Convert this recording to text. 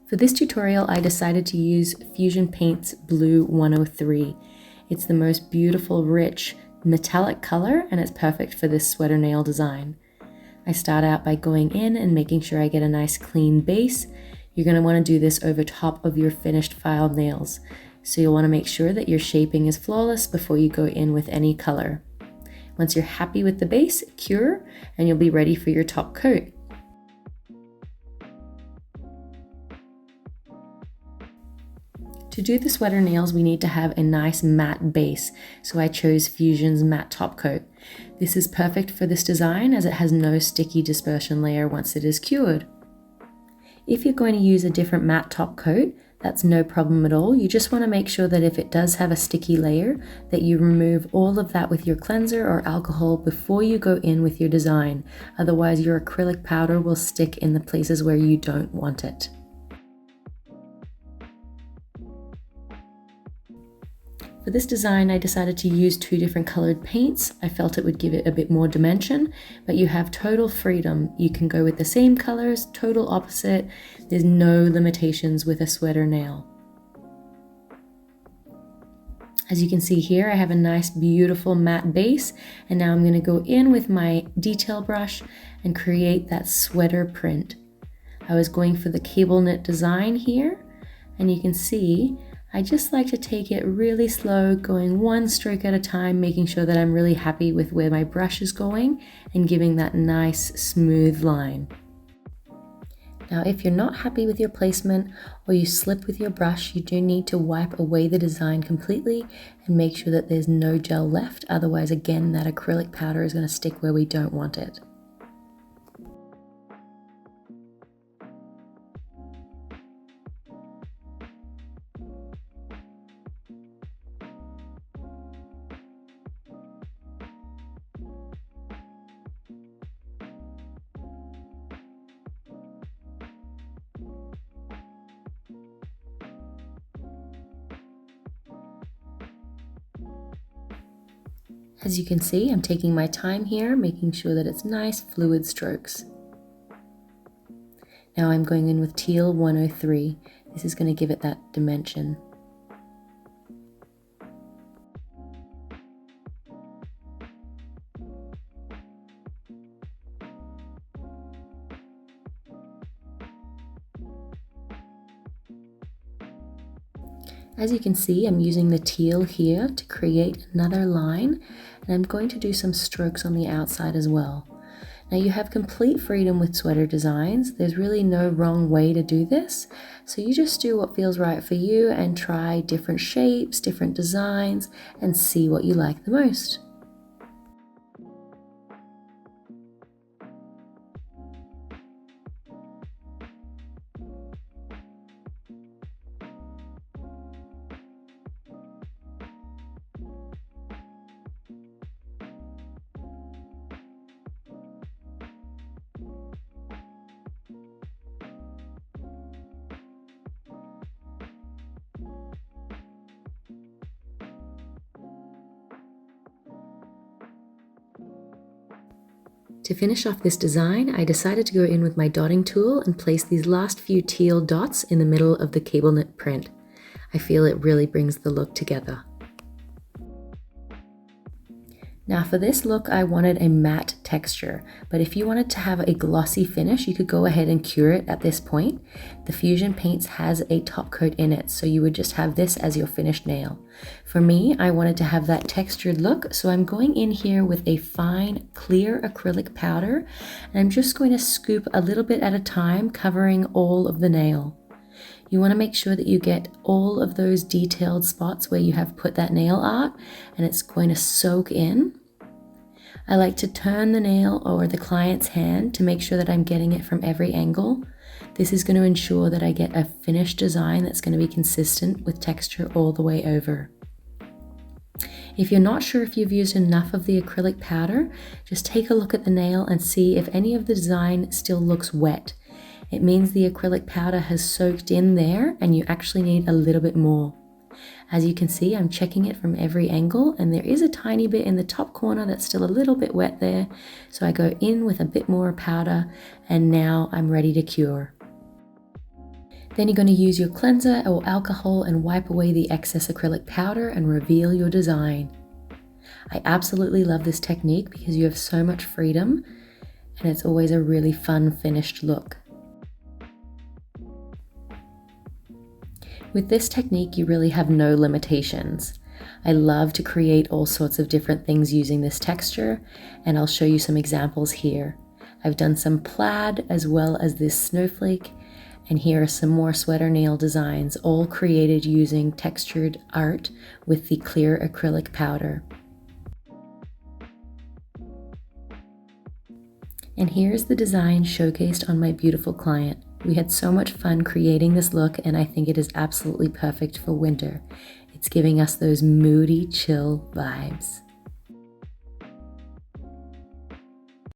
For this tutorial, I decided to use Fusion Paints Blue 103. It's the most beautiful, rich, metallic color, and it's perfect for this sweater nail design. I start out by going in and making sure I get a nice clean base. You're going to want to do this over top of your finished filed nails. So you'll want to make sure that your shaping is flawless before you go in with any color. Once you're happy with the base, cure, and you'll be ready for your top coat. To do the sweater nails, we need to have a nice matte base, so I chose Fusion's matte top coat. This is perfect for this design as it has no sticky dispersion layer once it is cured. If you're going to use a different matte top coat, that's no problem at all. You just want to make sure that if it does have a sticky layer, that you remove all of that with your cleanser or alcohol before you go in with your design. Otherwise, your acrylic powder will stick in the places where you don't want it. For this design, I decided to use two different colored paints. I felt it would give it a bit more dimension, but you have total freedom. You can go with the same colors, total opposite. There's no limitations with a sweater nail. As you can see here, I have a nice, beautiful matte base, and now I'm going to go in with my detail brush and create that sweater print. I was going for the cable knit design here, and you can see I just like to take it really slow, going one stroke at a time, making sure that I'm really happy with where my brush is going and giving that nice smooth line. Now, if you're not happy with your placement or you slip with your brush, you do need to wipe away the design completely and make sure that there's no gel left. Otherwise, again, that acrylic powder is going to stick where we don't want it. As you can see, I'm taking my time here, making sure that it's nice, fluid strokes. Now I'm going in with Teal 103. This is going to give it that dimension. As you can see, I'm using the teal here to create another line, and I'm going to do some strokes on the outside as well. Now you have complete freedom with sweater designs. There's really no wrong way to do this. So you just do what feels right for you and try different shapes, different designs, and see what you like the most. To finish off this design, I decided to go in with my dotting tool and place these last few teal dots in the middle of the cable knit print. I feel it really brings the look together. Now for this look, I wanted a matte texture, but if you wanted to have a glossy finish, you could go ahead and cure it at this point. The Fusion Paints has a top coat in it, so you would just have this as your finished nail. For me, I wanted to have that textured look, so I'm going in here with a fine, clear acrylic powder, and I'm just going to scoop a little bit at a time, covering all of the nail. You want to make sure that you get all of those detailed spots where you have put that nail art, and it's going to soak in. I like to turn the nail over the client's hand to make sure that I'm getting it from every angle. This is going to ensure that I get a finished design that's going to be consistent with texture all the way over. If you're not sure if you've used enough of the acrylic powder, just take a look at the nail and see if any of the design still looks wet. It means the acrylic powder has soaked in there and you actually need a little bit more. As you can see, I'm checking it from every angle, and there is a tiny bit in the top corner that's still a little bit wet there. So I go in with a bit more powder, and now I'm ready to cure. Then you're going to use your cleanser or alcohol and wipe away the excess acrylic powder and reveal your design. I absolutely love this technique because you have so much freedom and it's always a really fun finished look. With this technique, you really have no limitations. I love to create all sorts of different things using this texture, and I'll show you some examples here. I've done some plaid as well as this snowflake, and here are some more sweater nail designs, all created using textured art with the clear acrylic powder. And here's the design showcased on my beautiful client. We had so much fun creating this look, and I think it is absolutely perfect for winter. It's giving us those moody, chill vibes.